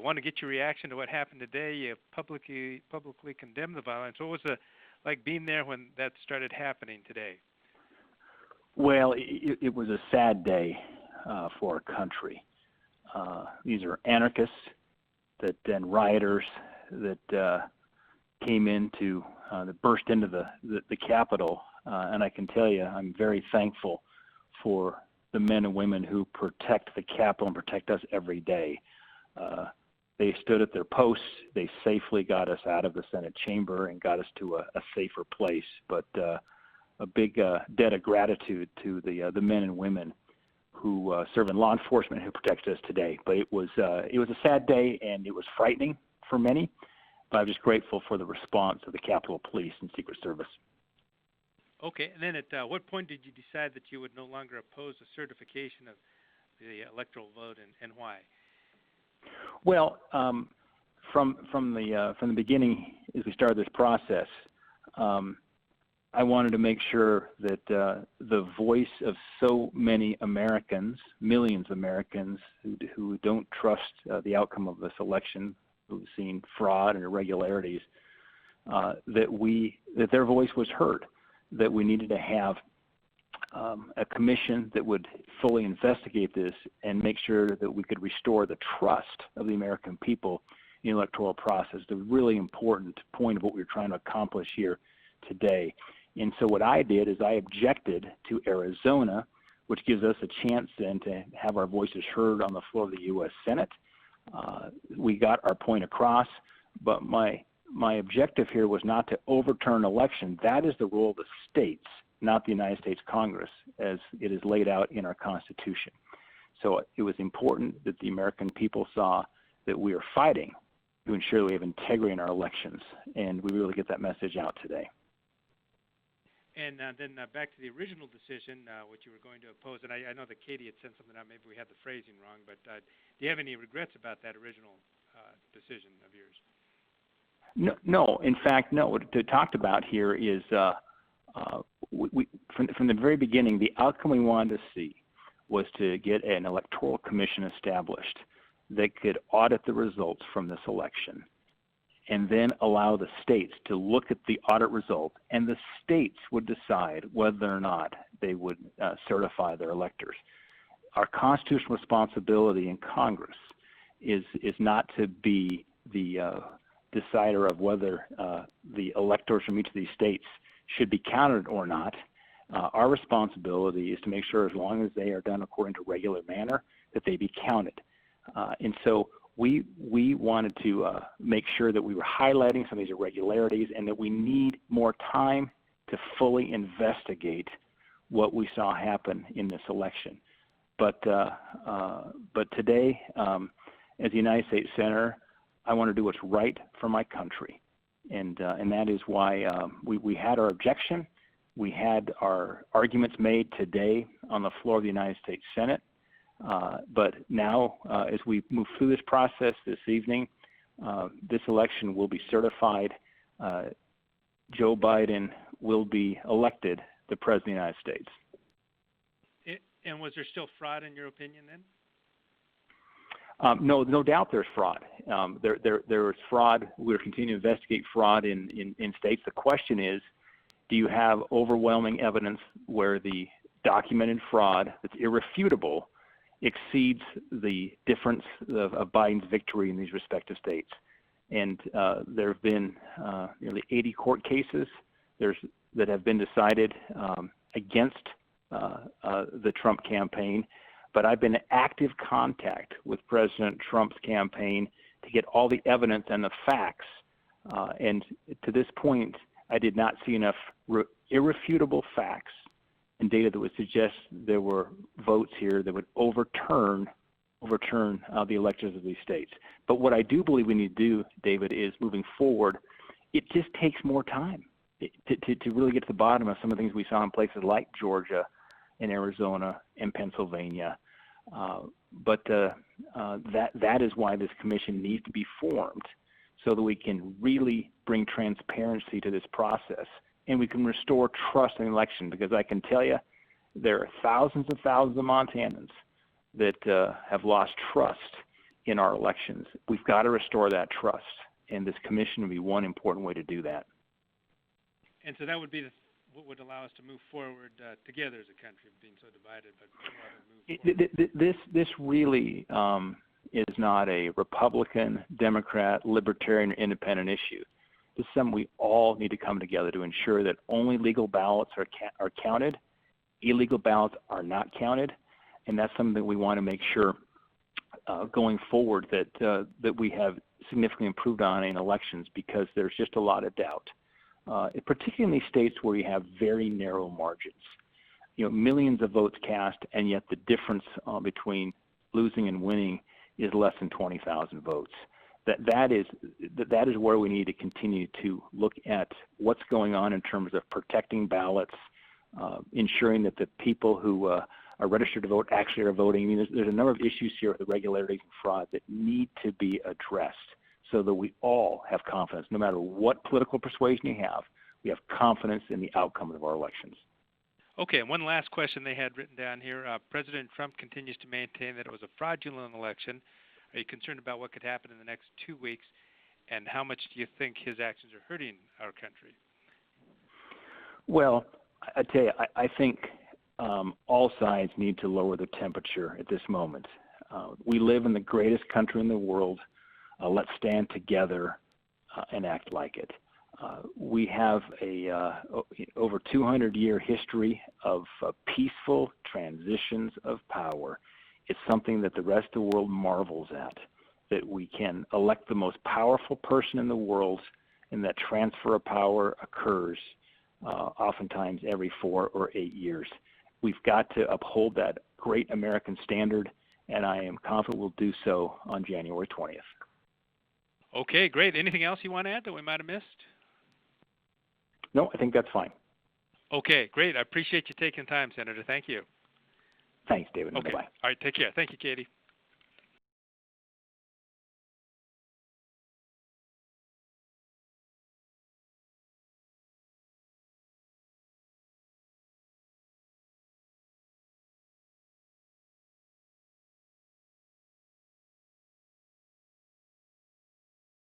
want to get your reaction to what happened today. You publicly condemned the violence. What was it like being there when that started happening today? Well, it was a sad day for our country. These are anarchists and rioters that came into, that burst into the Capitol. And I can tell you, I'm very thankful for the men and women who protect the Capitol and protect us every day. They stood at their posts. They safely got us out of the Senate chamber and got us to a safer place. But a big debt of gratitude to the men and women who serve in law enforcement who protect us today. But it was a sad day, and it was frightening for many. But I'm just grateful for the response of the Capitol Police and Secret Service. Okay, and then at what point did you decide that you would no longer oppose the certification of the electoral vote, and why? Well, from the beginning, as we started this process, I wanted to make sure that the voice of so many Americans, millions of Americans who don't trust the outcome of this election, who've seen fraud and irregularities, that their voice was heard. That we needed to have a commission that would fully investigate this and make sure that we could restore the trust of the American people in the electoral process. The really important point of what we were trying to accomplish here today. And so what I did is I objected to Arizona, which gives us a chance then to have our voices heard on the floor of the U.S. Senate. We got our point across, but my objective here was not to overturn election. That is the role of the states, not the United States Congress, as it is laid out in our Constitution. So it was important that the American people saw that we are fighting to ensure that we have integrity in our elections, and we really get that message out today. And then back to the original decision, which you were going to oppose, and I know that Katie had sent something out, maybe we had the phrasing wrong, but do you have any regrets about that original decision of yours? No. In fact, no. What we talked about here is from the very beginning, the outcome we wanted to see was to get an electoral commission established that could audit the results from this election and then allow the states to look at the audit result, and the states would decide whether or not they would certify their electors. Our constitutional responsibility in Congress is not to be the decider of whether the electors from each of these states should be counted or not. Our responsibility is to make sure, as long as they are done according to regular manner, that they be counted. And so we wanted to make sure that we were highlighting some of these irregularities and that we need more time to fully investigate what we saw happen in this election. But today, as a United States Senator, I want to do what's right for my country, and that is why we had our objection. We had our arguments made today on the floor of the United States Senate. But now, as we move through this process this evening, this election will be certified. Joe Biden will be elected the President of the United States. And was there still fraud in your opinion then? No doubt there's fraud. There is fraud. We're continuing to investigate fraud in states. The question is, do you have overwhelming evidence where the documented fraud that's irrefutable exceeds the difference of Biden's victory in these respective states? And there have been nearly 80 court cases that have been decided against the Trump campaign. But I've been in active contact with President Trump's campaign to get all the evidence and the facts. And to this point, I did not see enough irrefutable facts and data that would suggest there were votes here that would overturn the electors of these states. But what I do believe we need to do, David, is moving forward, it just takes more time to really get to the bottom of some of the things we saw in places like Georgia and Arizona and Pennsylvania. But that is why this commission needs to be formed, so that we can really bring transparency to this process and we can restore trust in the election. Because I can tell you, there are thousands and thousands of Montanans that have lost trust in our elections. We've got to restore that trust, and this commission would be one important way to do that. And so that would be what would allow us to move forward together as a country, being so divided, but move forward. This really is not a Republican, Democrat, Libertarian, or Independent issue. This is something we all need to come together to ensure that only legal ballots are counted, illegal ballots are not counted, and that's something that we want to make sure going forward that we have significantly improved on in elections, because there's just a lot of doubt, particularly in these states where you have very narrow margins. Millions of votes cast, and yet the difference between losing and winning is less than 20,000 votes. That is where we need to continue to look at what's going on in terms of protecting ballots, ensuring that the people who are registered to vote actually are voting. I mean, there's a number of issues here with irregularities and fraud that need to be addressed so that we all have confidence. No matter what political persuasion you have, we have confidence in the outcome of our elections. Okay, and one last question they had written down here. President Trump continues to maintain that it was a fraudulent election. Are you concerned about what could happen in the next 2 weeks, and how much do you think his actions are hurting our country? Well, I tell you, I think all sides need to lower the temperature at this moment. We live in the greatest country in the world. Let's stand together and act like it. We have a over 200-year history of peaceful transitions of power. It's something that the rest of the world marvels at, that we can elect the most powerful person in the world, and that transfer of power occurs oftentimes every 4 or 8 years. We've got to uphold that great American standard, and I am confident we'll do so on January 20th. Okay, great. Anything else you want to add that we might have missed? No, I think that's fine. Okay, great. I appreciate you taking time, Senator. Thank you. Thanks, David. Okay. Bye-bye. All right, take care. Thank you, Katie.